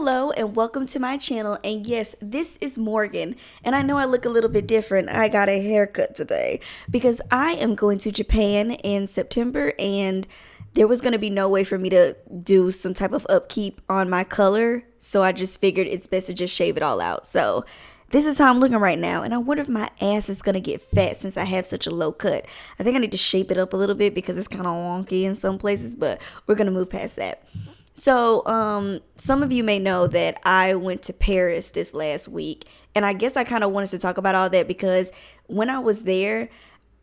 Hello and welcome to my channel, and yes, this is Morgan, and I know I look a little bit different. I got a haircut today because I am going to Japan in September, and there was going to be no way for me to do some type of upkeep on my color, so I just figured it's best to just shave it all out. So this is how I'm looking right now, and I wonder if my ass is going to get fat since I have such a low cut. I think I need to shape it up a little bit because it's kind of wonky in some places, but we're going to move past that. So, some of you may know that I went to Paris this last week, and I guess I kind of wanted to talk about all that because when I was there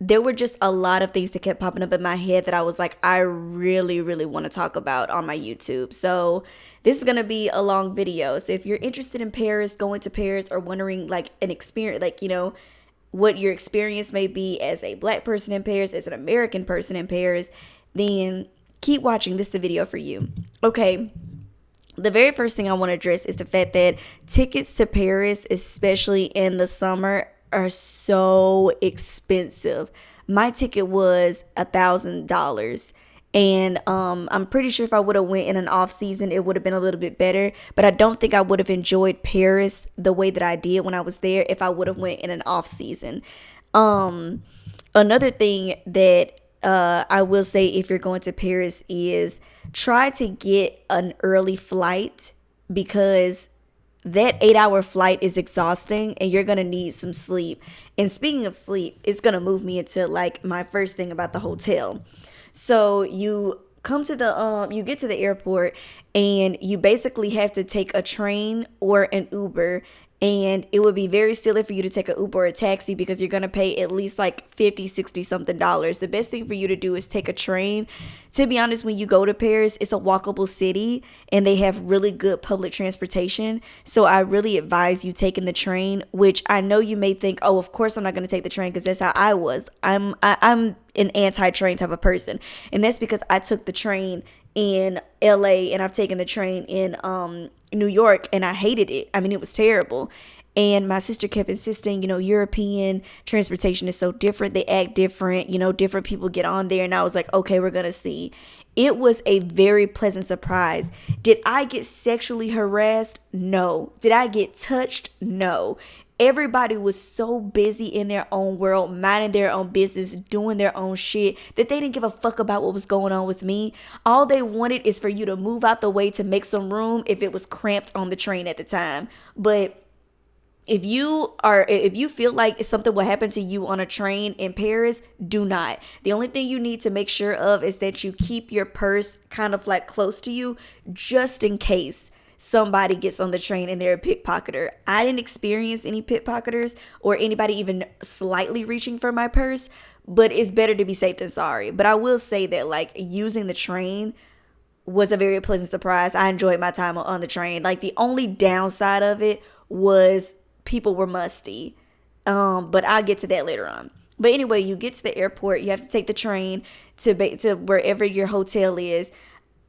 were just a lot of things that kept popping up in my head that I was like, I really, really want to talk about on my YouTube. So this is going to be a long video. So if you're interested in Paris, going to Paris, or wondering like an experience, like, what your experience may be as a black person in Paris, as an American person in Paris, then keep watching. This is the video for you. Okay. The very first thing I want to address is the fact that tickets to Paris, especially in the summer, are so expensive. My ticket was $1,000. And I'm pretty sure if I would have went in an off season, it would have been a little bit better. But I don't think I would have enjoyed Paris the way that I did when I was there if I would have went in an off season. Another thing that I will say if you're going to Paris is try to get an early flight, because that 8-hour flight is exhausting and you're going to need some sleep. And speaking of sleep, it's going to move me into like my first thing about the hotel. So you come to you get to the airport and you basically have to take a train or an Uber. And it would be very silly for you to take an Uber or a taxi because you're going to pay at least like $50, $60 something. The best thing for you to do is take a train. To be honest, when you go to Paris, it's a walkable city and they have really good public transportation. So I really advise you taking the train, which I know you may think, oh, of course I'm not going to take the train because that's how I was. I'm an anti-train type of person. And that's because I took the train in LA and I've taken the train in New York and I hated it. I mean, it was terrible. And my sister kept insisting, European transportation is so different. They act different, different people get on there. And I was like, okay, we're going to see. It was a very pleasant surprise. Did I get sexually harassed? No. Did I get touched? No. Everybody was so busy in their own world, minding their own business, doing their own shit, that they didn't give a fuck about what was going on with me. All they wanted is for you to move out the way to make some room if it was cramped on the train at the time. But if you feel like something will happen to you on a train in Paris, do not. The only thing you need to make sure of is that you keep your purse kind of like close to you just in case somebody gets on the train and they're a pickpocketer. I didn't experience any pickpocketers or anybody even slightly reaching for my purse, but it's better to be safe than sorry. But I will say that like using the train was a very pleasant surprise. I enjoyed my time on the train. Like the only downside of it was people were musty. But I'll get to that later on. But anyway, you get to the airport, you have to take the train to wherever your hotel is.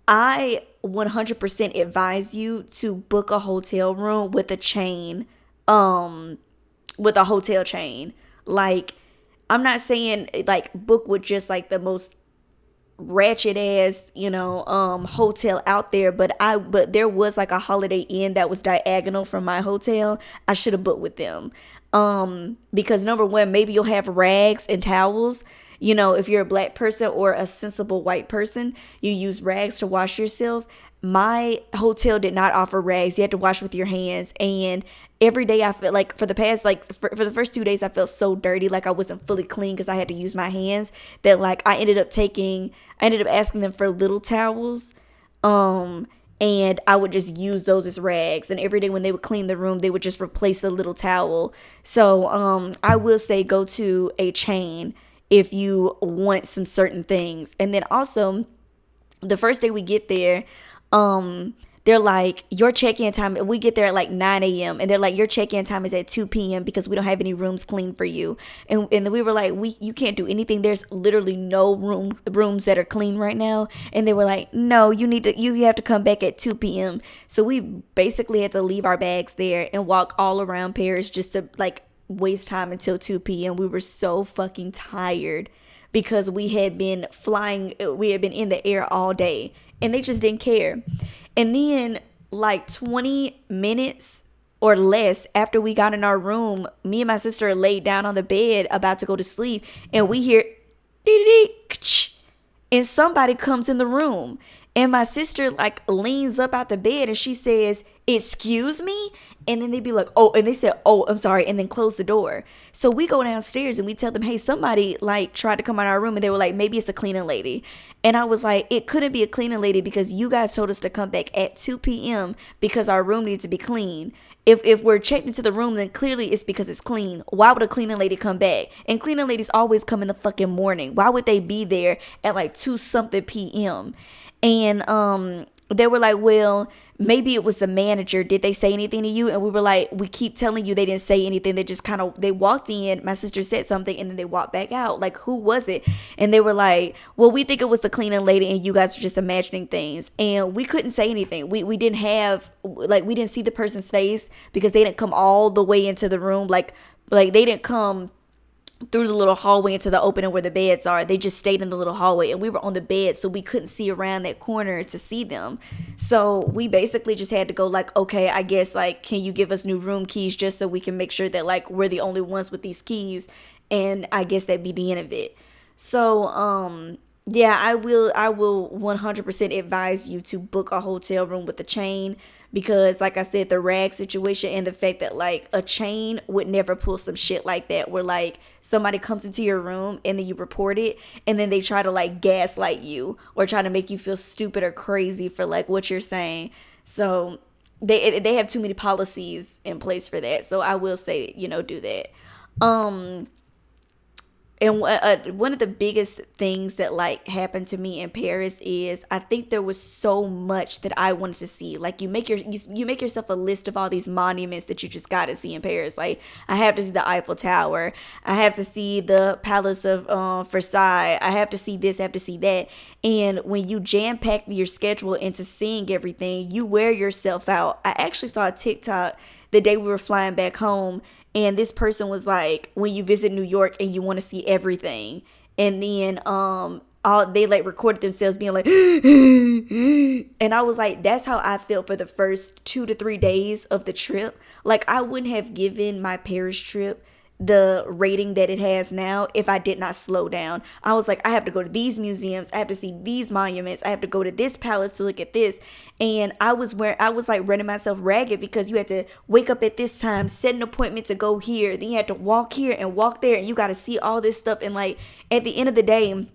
I 100% advise you to book a hotel room with a chain, with a hotel chain. Like, I'm not saying like book with just like the most ratchet ass, hotel out there, but there was like a Holiday Inn that was diagonal from my hotel. I should have booked with them. Because number one, maybe you'll have rags and towels. If you're a black person or a sensible white person, you use rags to wash yourself. My hotel did not offer rags. You had to wash with your hands. And every day I felt like for the past, for the first 2 days, I felt so dirty. Like I wasn't fully clean because I had to use my hands, that like I ended up asking them for little towels. And I would just use those as rags. And every day when they would clean the room, they would just replace the little towel. So, I will say go to a chain if you want some certain things. And then also the first day we get there, they're like, your check-in time, we get there at like 9 a.m. and they're like, your check-in time is at 2 p.m. because we don't have any rooms clean for you. And we were like, you can't do anything. There's literally no rooms that are clean right now. And they were like, no, you have to come back at 2 p.m. So we basically had to leave our bags there and walk all around Paris just to like waste time until 2 p.m. We were so fucking tired because we had been in the air all day and they just didn't care. And then like 20 minutes or less after we got in our room, me and my sister laid down on the bed about to go to sleep, and we hear and somebody comes in the room, and my sister like leans up out the bed and she says, "Excuse me?" And then they be like, "Oh," and they said, "Oh, I'm sorry," and then close the door. So we go downstairs and we tell them, "Hey, somebody like tried to come in our room," and they were like, "Maybe it's a cleaning lady." And I was like, "It couldn't be a cleaning lady because you guys told us to come back at 2 p.m. because our room needs to be clean. If we're checked into the room, then clearly it's because it's clean. Why would a cleaning lady come back? And cleaning ladies always come in the fucking morning. Why would they be there at like 2 something p.m.?" And they were like, "Well, maybe it was the manager. Did they say anything to you?" And we were like, "We keep telling you they didn't say anything. They just kind of, they walked in, my sister said something, and then they walked back out. Like, who was it?" And they were like, "Well, we think it was the cleaning lady and you guys are just imagining things." And we couldn't say anything. We didn't have, like, we didn't see the person's face because they didn't come all the way into the room. Like they didn't come through the little hallway into the opening where the beds are. They just stayed in the little hallway, and we were on the bed, so we couldn't see around that corner to see them. So we basically just had to go like, "Okay, I guess, like, can you give us new room keys just so we can make sure that like we're the only ones with these keys?" And I guess that'd be the end of it. So yeah, I will 100% advise you to book a hotel room with a chain, because like I said, the rag situation and the fact that like a chain would never pull some shit like that where like somebody comes into your room and then you report it and then they try to like gaslight you or try to make you feel stupid or crazy for like what you're saying. So they have too many policies in place for that. So I will say, do that. Um and one of the biggest things that like happened to me in Paris is I think there was so much that I wanted to see. Like you make yourself a list of all these monuments that you just got to see in Paris. Like I have to see the Eiffel Tower. I have to see the Palace of Versailles. I have to see this. I have to see that. And when you jam pack your schedule into seeing everything, you wear yourself out. I actually saw a TikTok the day we were flying back home, and this person was like, when you visit New York and you want to see everything, and then all they like recorded themselves being like and I was like, that's how I felt for the first 2 to 3 days of the trip. Like I wouldn't have given my Paris trip the rating that it has now if I did not slow down. I was like, I have to go to these museums, I have to see these monuments, I have to go to this palace to look at this. And I was like running myself ragged because you had to wake up at this time, set an appointment to go here, then you had to walk here and walk there, and you got to see all this stuff. And like at the end of the day,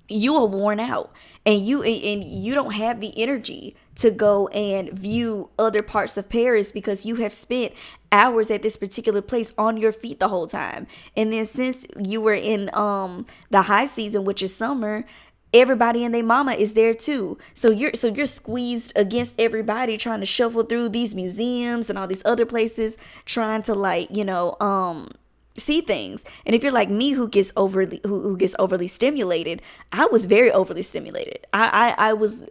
you are worn out, and you don't have the energy to go and view other parts of Paris because you have spent hours at this particular place on your feet the whole time. And then since you were in the high season, which is summer, everybody and their mama is there too. So you're squeezed against everybody trying to shuffle through these museums and all these other places, trying to like, see things. And if you're like me, who gets overly stimulated, I was very overly stimulated. I was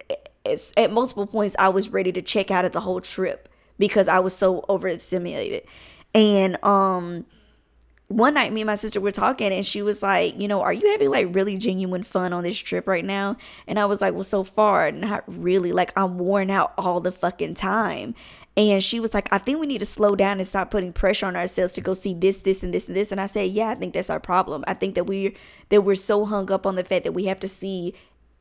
at multiple points I was ready to check out of the whole trip because I was so overstimulated. And one night me and my sister were talking, and she was like, "Are you having like really genuine fun on this trip right now?" And I was like, "Well, so far not really. Like I'm worn out all the fucking time." And she was like, "I think we need to slow down and stop putting pressure on ourselves to go see this, this, and this, and this." And I said, "Yeah, I think that's our problem. I think that we're so hung up on the fact that we have to see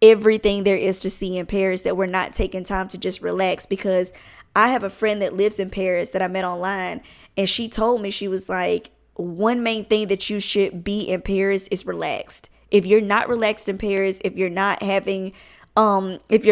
everything there is to see in Paris that we're not taking time to just relax." Because I have a friend that lives in Paris that I met online, and she told me, she was like, one main thing that you should be in Paris is relaxed. If you're not relaxed in Paris, if you're not having if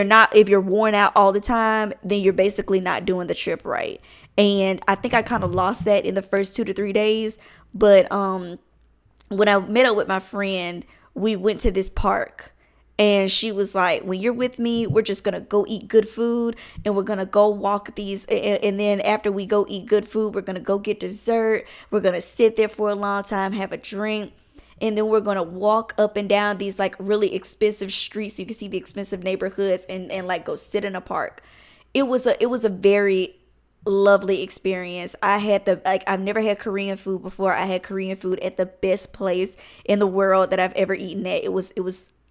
you're worn out all the time, then you're basically not doing the trip right. And I think I kind of lost that in the first 2 to 3 days. But when I met up with my friend, we went to this park, and she was like, "When you're with me, we're just gonna go eat good food, and we're gonna go walk these, and then after we go eat good food, we're gonna go get dessert, we're gonna sit there for a long time, have a drink, and then we're gonna walk up and down these like really expensive streets so you can see the expensive neighborhoods, and like go sit in a park." It was a very lovely experience. I've never had Korean food before. I had Korean food at the best place in the world that I've ever eaten at. It was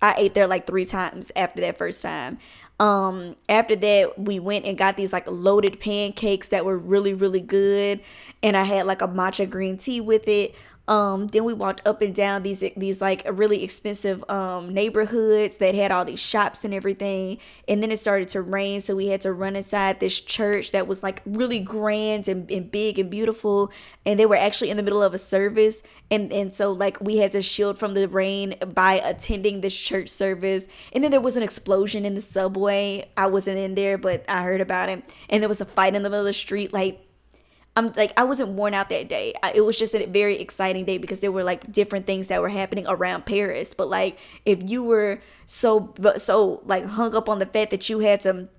I ate there like 3 times after that first time. After that, we went and got these like loaded pancakes that were really, really good. And I had like a matcha green tea with it. Then we walked up and down these like really expensive neighborhoods that had all these shops and everything. And then it started to rain, so we had to run inside this church that was like really grand and big and beautiful. And they were actually in the middle of a service, and so like we had to shield from the rain by attending this church service. And then there was an explosion in the subway. I wasn't in there, but I heard about it. And there was a fight in the middle of the street. I wasn't worn out that day. It was just a very exciting day because there were like different things that were happening around Paris. But like, if you were so like hung up on the fact that you had to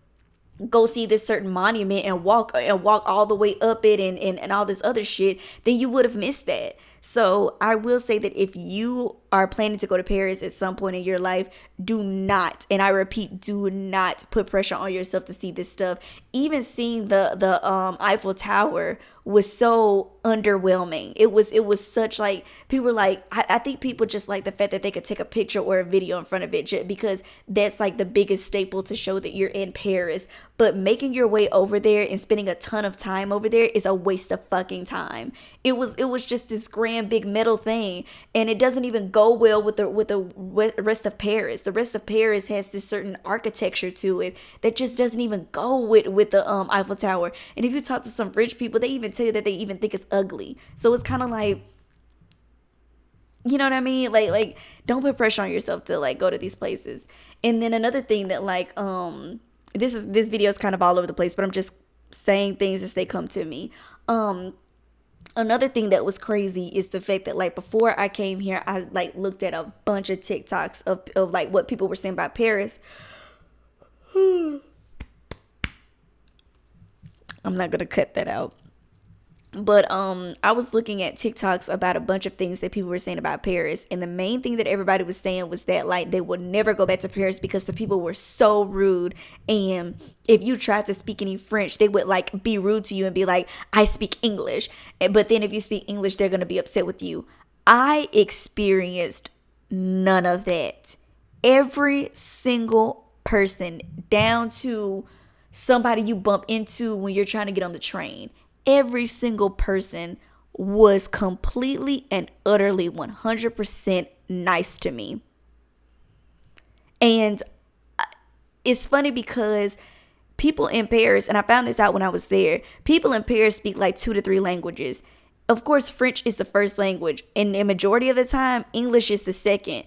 go see this certain monument and walk all the way up it and all this other shit, then you would have missed that. So I will say that if you are planning to go to Paris at some point in your life, do not, and I repeat, do not put pressure on yourself to see this stuff. Even seeing the Eiffel Tower was so underwhelming. It was such like, people were like, I think people just like the fact that they could take a picture or a video in front of it just because that's like the biggest staple to show that you're in Paris. But making your way over there and spending a ton of time over there is a waste of fucking time. It was just this grand big metal thing, and it doesn't even go well with the rest of Paris. The rest of Paris has this certain architecture to it that just doesn't even go with the Eiffel Tower. And if you talk to some French people, they even tell you that they even think it's ugly. So it's kind of like, you know what I mean? Like don't put pressure on yourself to like go to these places. And then another thing that like this video is kind of all over the place, but I'm just saying things as they come to me. Another thing that was crazy is the fact that like before I came here, I like looked at a bunch of TikToks of like what people were saying about Paris. I'm not gonna cut that out. But I was looking at TikToks about a bunch of things that people were saying about Paris, and the main thing that everybody was saying was that like they would never go back to Paris because the people were so rude, and if you tried to speak any French, they would like be rude to you and be like, I speak English. But then if you speak English, they're gonna be upset with you. I experienced none of that. Every single person, down to somebody you bump into when you're trying to get on the train, every single person was completely and utterly 100% nice to me. And it's funny because people in Paris, and I found this out when I was there, people in Paris speak like 2 to 3 languages. Of course, French is the first language, and the majority of the time, English is the second.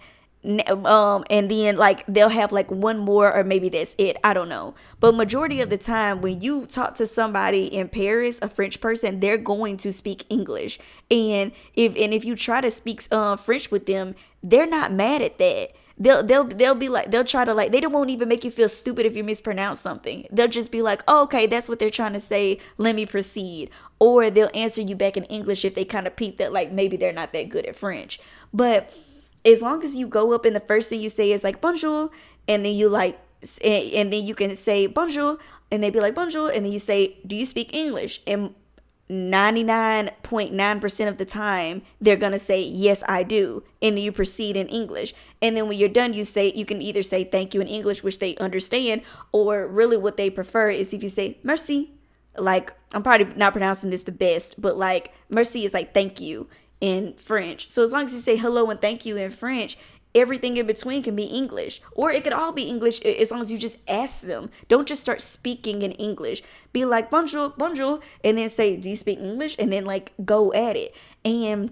And then like they'll have like one more, or maybe that's it, I don't know. But majority of the time when you talk to somebody in Paris, a French person, they're going to speak English. And if you try to speak French with them, they're not mad at that. They'll be like, they'll try to like, they won't even make you feel stupid if you mispronounce something. They'll just be like, oh, okay, that's what they're trying to say, let me proceed. Or they'll answer you back in English if they kind of peep that like maybe they're not that good at French. But as long as you go up and the first thing you say is like bonjour, and then you like, and then you can say bonjour, and they be like bonjour, and then you say, do you speak English? And 99.9% of the time they're gonna say yes, I do, and then you proceed in English. And then when you're done, you can either say thank you in English, which they understand, or really what they prefer is if you say merci. Like, I'm probably not pronouncing this the best, but like merci is like thank you in French. So as long as you say hello and thank you in French, everything in between can be English, or it could all be English as long as you just ask them. Don't just start speaking in English. Be like bonjour, bonjour, and then say, do you speak English? And then like go at it. And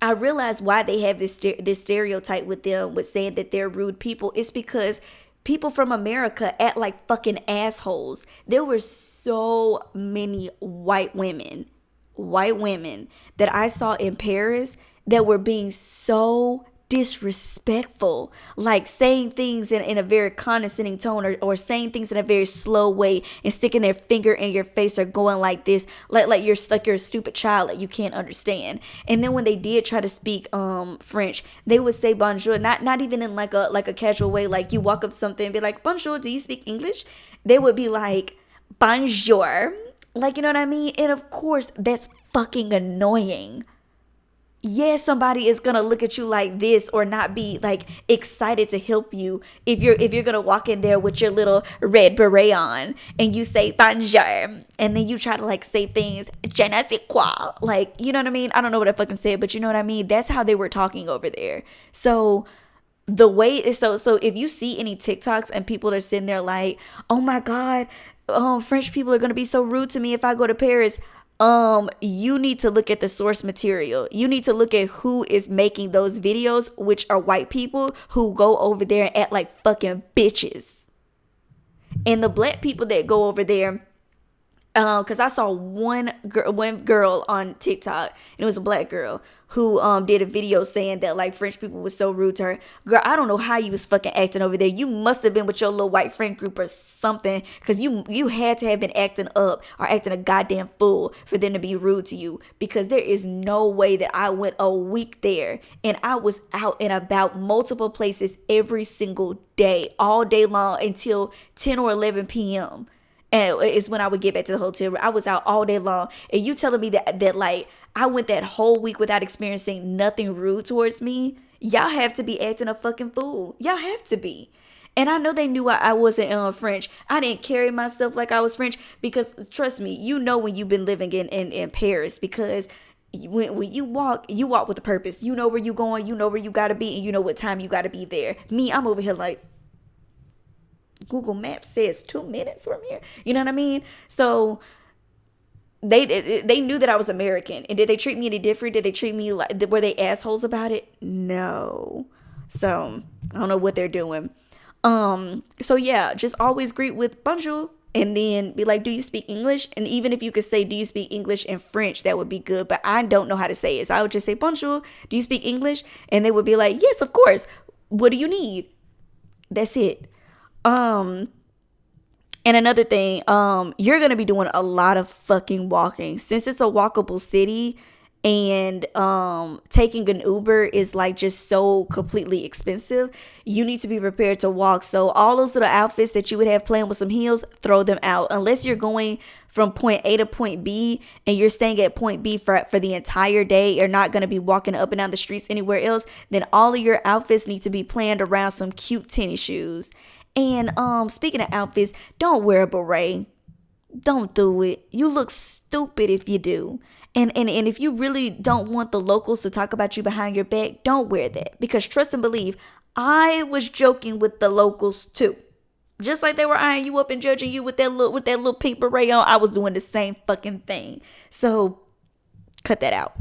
I realized why they have this stereotype with them with saying that they're rude people. It's because people from America act like fucking assholes. There were so many white women that I saw in Paris that were being so disrespectful, like saying things in a very condescending tone, or saying things in a very slow way and sticking their finger in your face, or going like this, like you're a stupid child that you can't understand. And then when they did try to speak French, they would say bonjour, not even in like a casual way, like you walk up to something and be like, bonjour, do you speak English? They would be like, bonjour. Like, you know what I mean? And of course, that's fucking annoying. yes, somebody is gonna look at you like this or not be like excited to help you if you're gonna walk in there with your little red beret on and you say bonjour and then you try to like say things je ne sais quoi, like, you know what I mean? I don't know what I fucking said, but you know what I mean. That's how they were talking over there. So the way is so if you see any TikToks and people are sitting there like, oh my god, French people are gonna be so rude to me if I go to Paris. You need to look at the source material. You need to look at who is making those videos, which are white people who go over there and act like fucking bitches. And the black people that go over there, because I saw one girl on TikTok, and it was a black girl who did a video saying that like French people was so rude to her. Girl, I don't know how you was fucking acting over there. You must have been with your little white friend group or something, because you had to have been acting up or acting a goddamn fool for them to be rude to you. Because there is no way that I went a week there and I was out and about multiple places every single day, all day long until 10 or 11 p.m. And it's when I would get back to the hotel. I was out all day long. And you telling me that like I went that whole week without experiencing nothing rude towards me? Y'all have to be acting a fucking fool. Y'all have to be. And I know they knew I wasn't French. I didn't carry myself like I was French because trust me, you know when you've been living in Paris, because when you walk with a purpose. You know where you going, you know where you gotta be, and you know what time you gotta be there. Me, I'm over here like Google Maps says 2 minutes from here. You know what I mean? So they knew that I was American. And did they treat me any different? Did they treat me like, were they assholes about it? No. So I don't know what they're doing. So yeah, just always greet with bonjour and then be like, do you speak English? And even if you could say, do you speak English and French, that would be good. But I don't know how to say it. So I would just say, bonjour, do you speak English? And they would be like, yes, of course. What do you need? That's it. And another thing, you're gonna be doing a lot of fucking walking since it's a walkable city, and taking an Uber is like just so completely expensive. You need to be prepared to walk. So all those little outfits that you would have playing with some heels, throw them out. Unless you're going from point A to point B and you're staying at point B for the entire day, you're not going to be walking up and down the streets anywhere else, then all of your outfits need to be planned around some cute tennis shoes. And speaking of outfits, don't wear a beret. Don't do it. You look stupid if you do. And if you really don't want the locals to talk about you behind your back, don't wear that. Because trust and believe, I was joking with the locals too. Just like they were eyeing you up and judging you with that little pink beret on, I was doing the same fucking thing. So cut that out.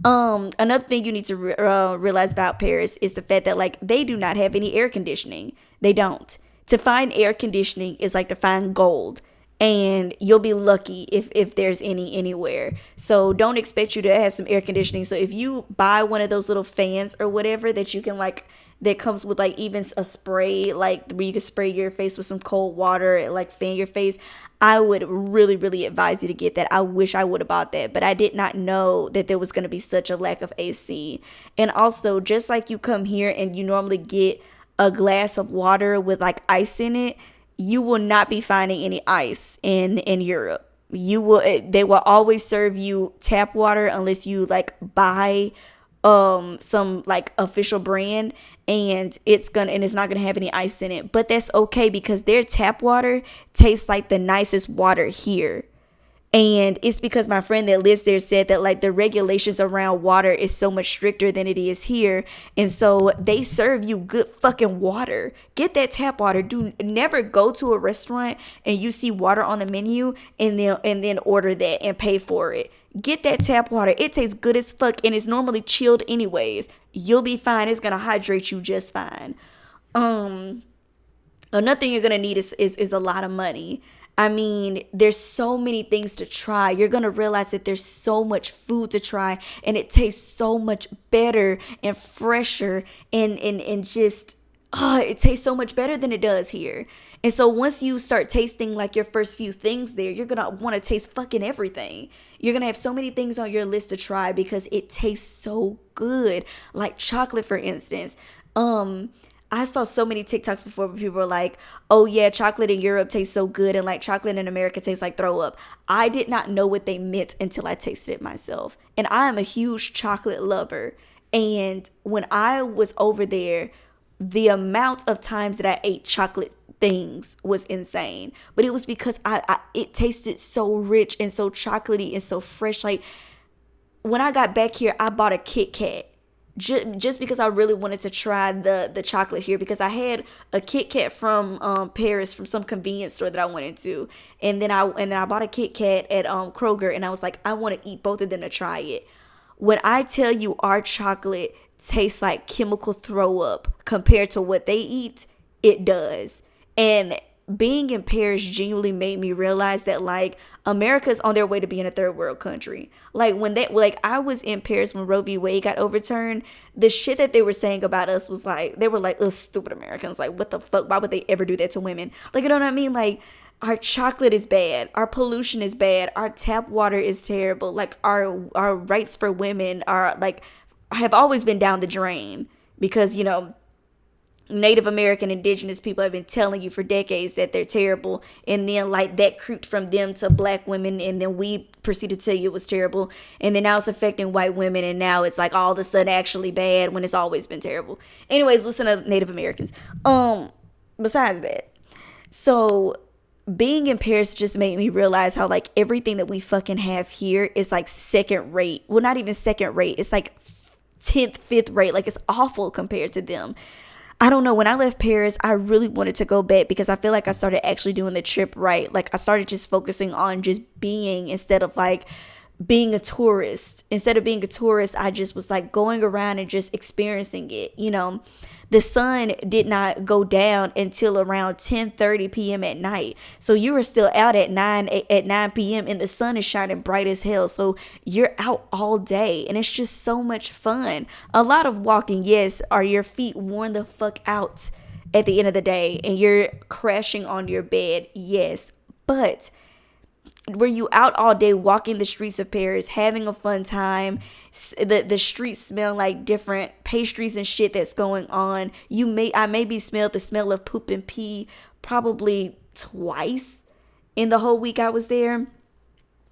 Another thing you need to realize about Paris is the fact that like they do not have any air conditioning. They don't. To find air conditioning is like to find gold, and you'll be lucky if there's any anywhere. So don't expect you to have some air conditioning. So if you buy one of those little fans or whatever that you can like, that comes with like even a spray, like where you can spray your face with some cold water and like fan your face, I would really, really advise you to get that. I wish I would have bought that, but I did not know that there was going to be such a lack of AC. And also, just like you come here and you normally get a glass of water with like ice in it, you will not be finding any ice in Europe. They will always serve you tap water unless you like buy some like official brand, and it's not gonna have any ice in it. But that's okay, because their tap water tastes like the nicest water here. And it's because my friend that lives there said that like the regulations around water is so much stricter than it is here. And so they serve you good fucking water. Get that tap water. Do never go to a restaurant and you see water on the menu and then order that and pay for it. Get that tap water. It tastes good as fuck and it's normally chilled anyways. You'll be fine. It's gonna hydrate you just fine. Another thing you're gonna need is a lot of money. I mean, there's so many things to try. You're going to realize that there's so much food to try, and it tastes so much better and fresher and just, it tastes so much better than it does here. And so once you start tasting like your first few things there, you're going to want to taste fucking everything. You're going to have so many things on your list to try because it tastes so good. Like chocolate, for instance. I saw so many TikToks before where people were like, oh yeah, chocolate in Europe tastes so good and like chocolate in America tastes like throw up. I did not know what they meant until I tasted it myself. And I am a huge chocolate lover. And when I was over there, the amount of times that I ate chocolate things was insane. But it was because it tasted so rich and so chocolatey and so fresh. Like when I got back here, I bought a Kit Kat just because I really wanted to try the chocolate here, because I had a Kit Kat from Paris from some convenience store that I went into, and then I bought a Kit Kat at Kroger, and I was like, I want to eat both of them to try it. When I tell you our chocolate tastes like chemical throw up compared to what they eat, it does. And being in Paris genuinely made me realize that like America's on their way to being a third world country. Like when I was in Paris when Roe v. Wade got overturned, the shit that they were saying about us was like, they were like, ugh, stupid Americans. Like, what the fuck? Why would they ever do that to women? Like, you know what I mean? Like, our chocolate is bad. Our pollution is bad. Our tap water is terrible. Like, our rights for women are like, have always been down the drain because, you know, Native American indigenous people have been telling you for decades that they're terrible, and then like that creeped from them to black women, and then we proceeded to tell you it was terrible, and then now it's affecting white women, and now it's like all of a sudden actually bad when it's always been terrible. Anyways, listen to Native Americans. Besides that, so being in Paris just made me realize how like everything that we fucking have here is like second rate. Well, not even second rate. It's like 10th, 5th rate. Like it's awful compared to them. I don't know. When I left Paris, I really wanted to go back because I feel like I started actually doing the trip right. Like I started just focusing on just being instead of like being a tourist. Instead of being a tourist, I just was like going around and just experiencing it. You know, the sun did not go down until around 10:30 p.m. at night. So you were still out at 9 p.m. and the sun is shining bright as hell. So you're out all day and it's just so much fun. A lot of walking, yes. Are your feet worn the fuck out at the end of the day and you're crashing on your bed? Yes. But were you out all day walking the streets of Paris, having a fun time? The streets smell like different pastries and shit that's going on. I maybe smelled the smell of poop and pee probably twice in the whole week I was there.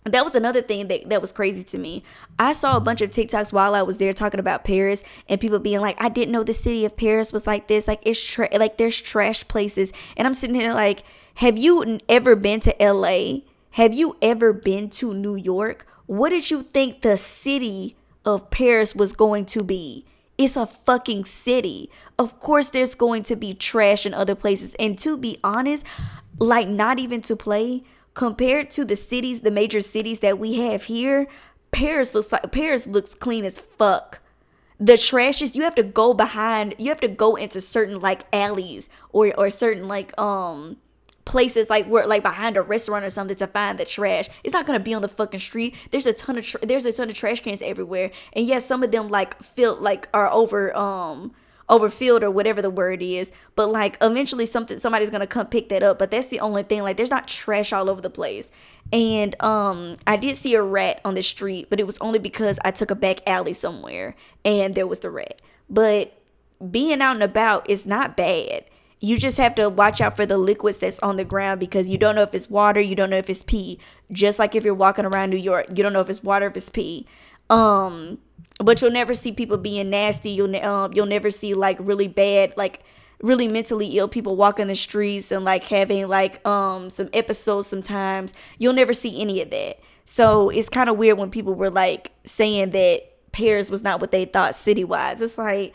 That was another thing that was crazy to me. I saw a bunch of TikToks while I was there talking about Paris and people being like, I didn't know the city of Paris was like this. Like it's like there's trash places. And I'm sitting there like, have you ever been to LA? Have you ever been to New York? What did you think the city of Paris was going to be? It's a fucking city. Of course, there's going to be trash in other places. And to be honest, like not even to play, compared to the cities, the major cities that we have here, Paris looks clean as fuck. The trash is, you have to go into certain like alleys or certain like places like where like behind a restaurant or something to find the trash. It's not gonna be on the fucking street. There's a ton of trash cans everywhere, and yes, some of them like filled like are overfilled or whatever the word is. But like eventually somebody's gonna come pick that up. But that's the only thing. Like there's not trash all over the place. And I did see a rat on the street, but it was only because I took a back alley somewhere and there was the rat. But being out and about is not bad. You just have to watch out for the liquids that's on the ground because you don't know if it's water, you don't know if it's pee. Just like if you're walking around New York, you don't know if it's water, if it's pee. But you'll never see people being nasty. You'll never see like really bad, like really mentally ill people walking the streets and like having like some episodes sometimes. You'll never see any of that. So it's kind of weird when people were like saying that Paris was not what they thought city-wise. It's like,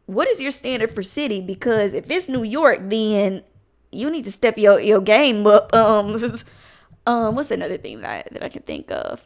what is your standard for city? Because if it's New York, then you need to step your game up. What's another thing that I can think of?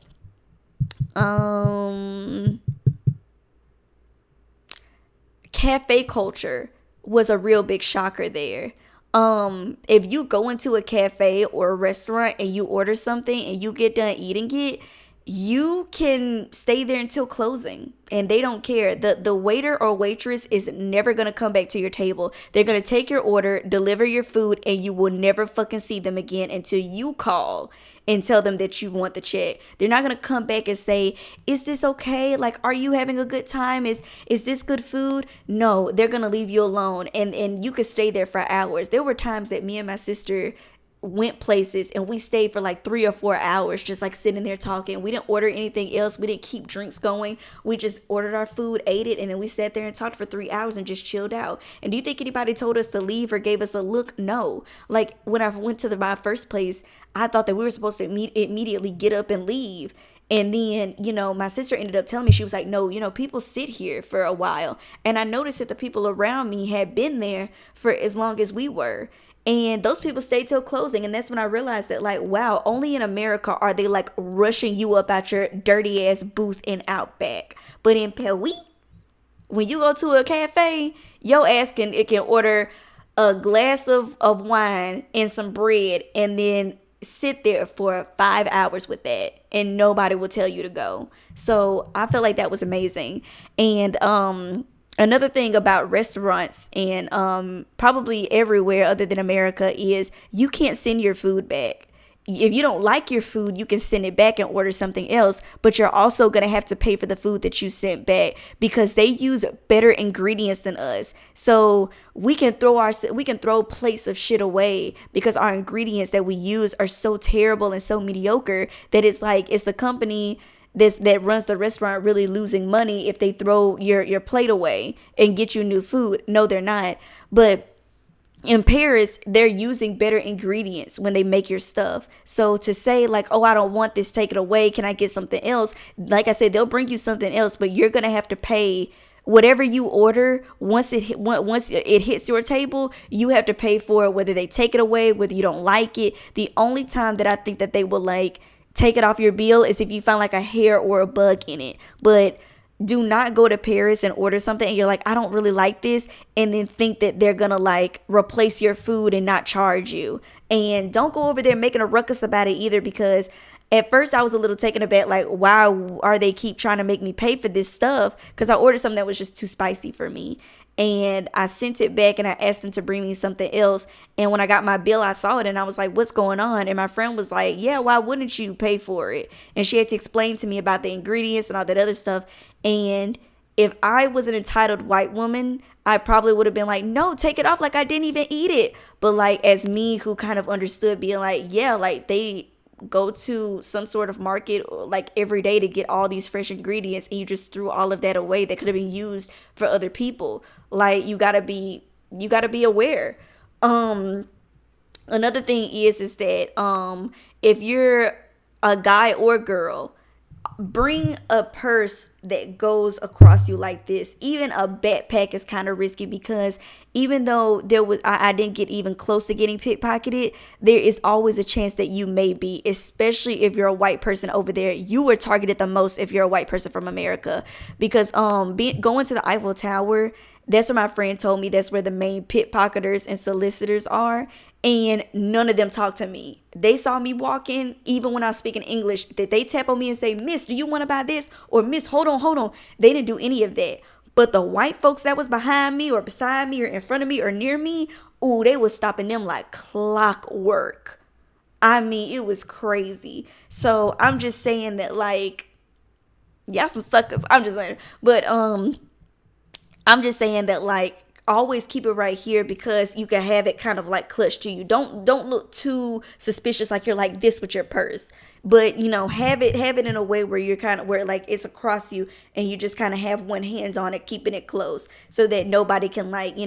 Cafe culture was a real big shocker there. If you go into a cafe or a restaurant and you order something and you get done eating it, you can stay there until closing and they don't care. The waiter or waitress is never going to come back to your table. They're going to take your order, deliver your food, and you will never fucking see them again until you call and tell them that you want the check. They're not going to come back and say, "Is this okay? Like, are you having a good time? Is this good food?" No, they're going to leave you alone, and you could stay there for hours. There were times that me and my sister went places and we stayed for like 3 or 4 hours just like sitting there talking. We didn't order anything else. We didn't keep drinks going. We just ordered our food, ate it, and then we sat there and talked for 3 hours and just chilled out. And do you think anybody told us to leave or gave us a look? No. Like when I went to my first place, I thought that we were supposed to immediately get up and leave. And then, my sister ended up telling me, she was like, "No, people sit here for a while." And I noticed that the people around me had been there for as long as we were. And those people stayed till closing. And that's when I realized that, like, wow, only in America are they like rushing you up out your dirty ass booth in Outback. But in Paris, when you go to a cafe, your ass can order a glass of wine and some bread and then sit there for 5 hours with that and nobody will tell you to go. So I feel like that was amazing. And another thing about restaurants and probably everywhere other than America is you can't send your food back. If you don't like your food, you can send it back and order something else, but you're also going to have to pay for the food that you sent back because they use better ingredients than us. So we can throw plates of shit away because our ingredients that we use are so terrible and so mediocre that it's like it's the company that runs the restaurant really losing money if they throw your plate away and get you new food. No, they're not. But in Paris, they're using better ingredients when they make your stuff. So to say like, "Oh, I don't want this, take it away, can I get something else?" Like I said, they'll bring you something else, but you're going to have to pay whatever you order. Once it hits your table, you have to pay for it, whether they take it away, whether you don't like it. The only time that I think that they will like take it off your bill is if you find like a hair or a bug in it. But do not go to Paris and order something and you're like, "I don't really like this," and then think that they're gonna like replace your food and not charge you. And don't go over there making a ruckus about it either, because at first I was a little taken aback, like, why are they keep trying to make me pay for this stuff? Because I ordered something that was just too spicy for me. And I sent it back and I asked them to bring me something else. And when I got my bill, I saw it and I was like, "What's going on?" And my friend was like, "Yeah, why wouldn't you pay for it?" And she had to explain to me about the ingredients and all that other stuff. And if I was an entitled white woman, I probably would have been like, "No, take it off. Like I didn't even eat it." But like as me who kind of understood, being like, yeah, like they go to some sort of market like every day to get all these fresh ingredients and you just threw all of that away that could have been used for other people. Like you gotta be aware. Another thing is that if you're a guy or girl, bring a purse that goes across you like this. Even a backpack is kind of risky because even though I didn't get even close to getting pickpocketed, there is always a chance that you may be, especially if you're a white person over there. You were targeted the most if you're a white person from America, because going to the Eiffel Tower, that's what my friend told me, that's where the main pickpocketers and solicitors are. And none of them talked to me. They saw me walking, even when I was speaking English, that they tap on me and say, "Miss, do you want to buy this?" Or, "Miss, hold on. They didn't do any of that. But the white folks that was behind me or beside me or in front of me or near me, ooh, they was stopping them like clockwork. I mean, it was crazy. So I'm just saying that, like, y'all some suckers. I'm just saying. But I'm just saying that, like, always keep it right here because you can have it kind of like clutched to you. Don't look too suspicious like you're like this with your purse. But have it in a way where you're kind of where like it's across you and you just kind of have one hand on it, keeping it close so that nobody can like,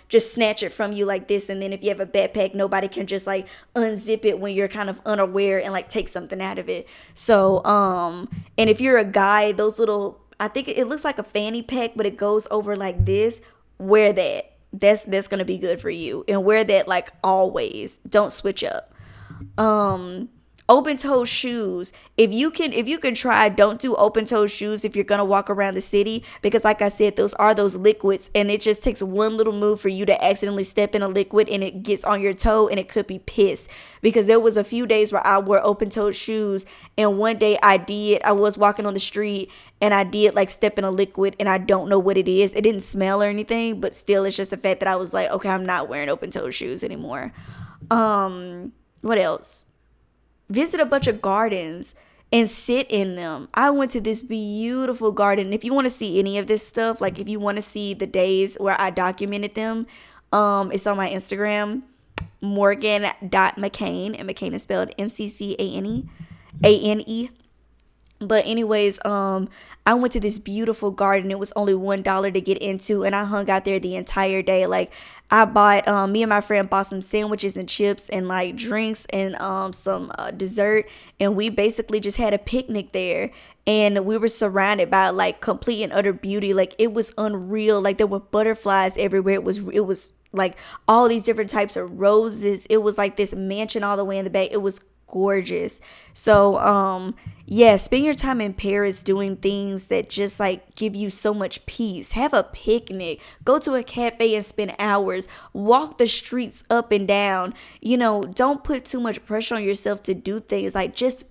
just snatch it from you like this. And then if you have a backpack, nobody can just like unzip it when you're kind of unaware and like take something out of it. So and if you're a guy, those little, I think it looks like a fanny pack, but it goes over like this. Wear that. That's gonna be good for you. And wear that like always. Don't switch up. Open toe shoes. If you can try, don't do open toe shoes if you're gonna walk around the city, because like I said, those liquids, and it just takes one little move for you to accidentally step in a liquid and it gets on your toe and it could be piss. Because there was a few days where I wore open toed shoes, and one day I was walking on the street and I did like step in a liquid, and I don't know what it is. It didn't smell or anything, but still it's just the fact that I was like, okay, I'm not wearing open toed shoes anymore. What else? Visit a bunch of gardens and sit in them. I went to this beautiful garden. If you want to see any of this stuff, like if you want to see the days where I documented them, it's on my Instagram, Morgan.McCain, and McCain is spelled McCane. But anyways, I went to this beautiful garden. It was only $1 to get into, and I hung out there the entire day. Like I bought, me and my friend bought some sandwiches and chips and like drinks and some dessert, and we basically just had a picnic there. And we were surrounded by like complete and utter beauty. Like it was unreal. Like there were butterflies everywhere. It was like all these different types of roses. It was like this mansion all the way in the back. It was gorgeous. So yeah, spend your time in Paris doing things that just like give you so much peace. Have a picnic, go to a cafe and spend hours, walk the streets up and down. Don't put too much pressure on yourself to do things. Like just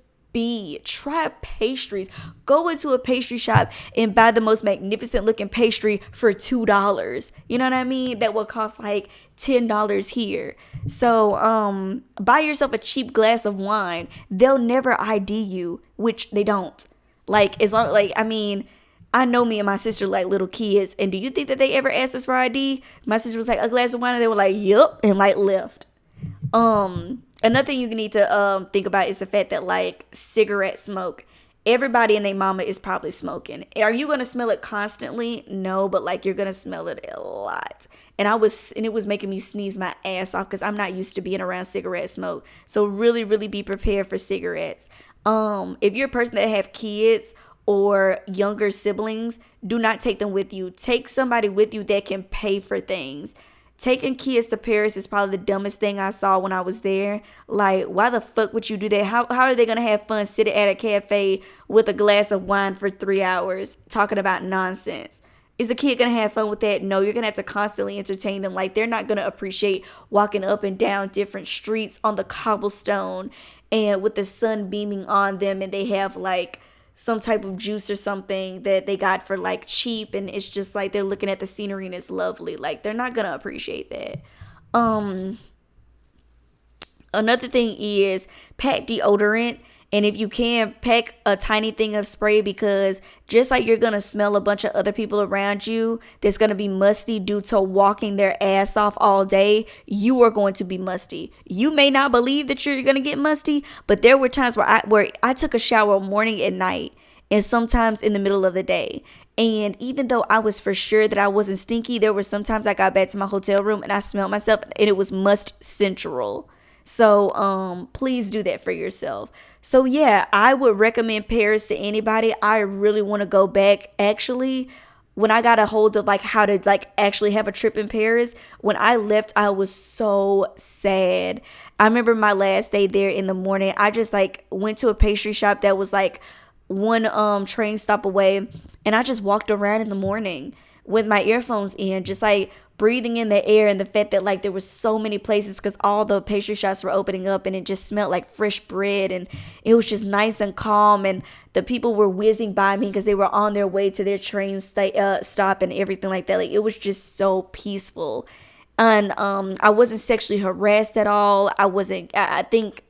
try pastries. Go into a pastry shop and buy the most magnificent looking pastry for $2. You know what I mean? That will cost like $10 here. So buy yourself a cheap glass of wine. They'll never ID you, which they don't. Like as long like I mean, I know me and my sister like little kids, and do you think that they ever asked us for ID? My sister was like, a glass of wine, and they were like, yup, and like left. Another thing you need to think about is the fact that like cigarette smoke. Everybody and their mama is probably smoking. Are you gonna smell it constantly? No, but like you're gonna smell it a lot. And it was making me sneeze my ass off because I'm not used to being around cigarette smoke. So really, really be prepared for cigarettes. If you're a person that have kids or younger siblings, do not take them with you. Take somebody with you that can pay for things. Taking kids to Paris is probably the dumbest thing I saw when I was there. Like, why the fuck would you do that? How are they going to have fun sitting at a cafe with a glass of wine for 3 hours talking about nonsense? Is a kid going to have fun with that? No, you're going to have to constantly entertain them. Like, they're not going to appreciate walking up and down different streets on the cobblestone and with the sun beaming on them, and they have like some type of juice or something that they got for like cheap, and it's just like they're looking at the scenery and it's lovely. Like they're not gonna appreciate that. Another thing is pack deodorant, and if you can, pack a tiny thing of spray, because just like you're gonna smell a bunch of other people around you that's gonna be musty due to walking their ass off all day, you are going to be musty. You may not believe that you're gonna get musty, but there were times where I took a shower morning and night, and sometimes in the middle of the day. And even though I was for sure that I wasn't stinky, there were sometimes I got back to my hotel room and I smelled myself, and it was must central. So please do that for yourself. So yeah, I would recommend Paris to anybody. I really want to go back. Actually, when I got a hold of like how to like actually have a trip in Paris, when I left, I was so sad. I remember my last day there in the morning, I just like went to a pastry shop that was like one train stop away, and I just walked around in the morning with my earphones in, just like breathing in the air, and the fact that like there were so many places because all the pastry shops were opening up, and it just smelled like fresh bread, and it was just nice and calm, and the people were whizzing by me because they were on their way to their train stop and everything like that. Like it was just so peaceful, and I wasn't sexually harassed at all. I think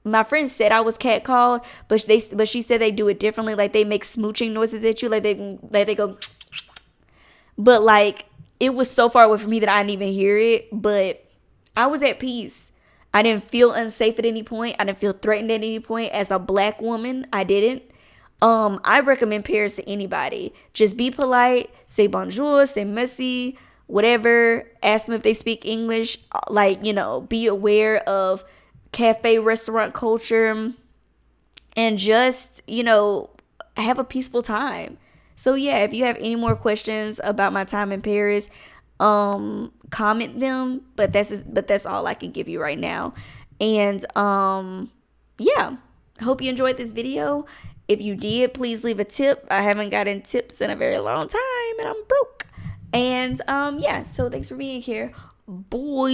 my friend said I was catcalled, but she said they do it differently. Like they make smooching noises at you, like they go, but like it was so far away from me that I didn't even hear it. But I was at peace. I didn't feel unsafe at any point. I didn't feel threatened at any point. As a black woman, I didn't. I recommend Paris to anybody. Just be polite, say bonjour, say merci, whatever. Ask them if they speak English. Like, be aware of cafe restaurant culture, and just have a peaceful time. So yeah, if you have any more questions about my time in Paris, comment them, but that's all I can give you right now. And yeah, hope you enjoyed this video. If you did, please leave a tip. I haven't gotten tips in a very long time and I'm broke. And yeah, so thanks for being here. Boy.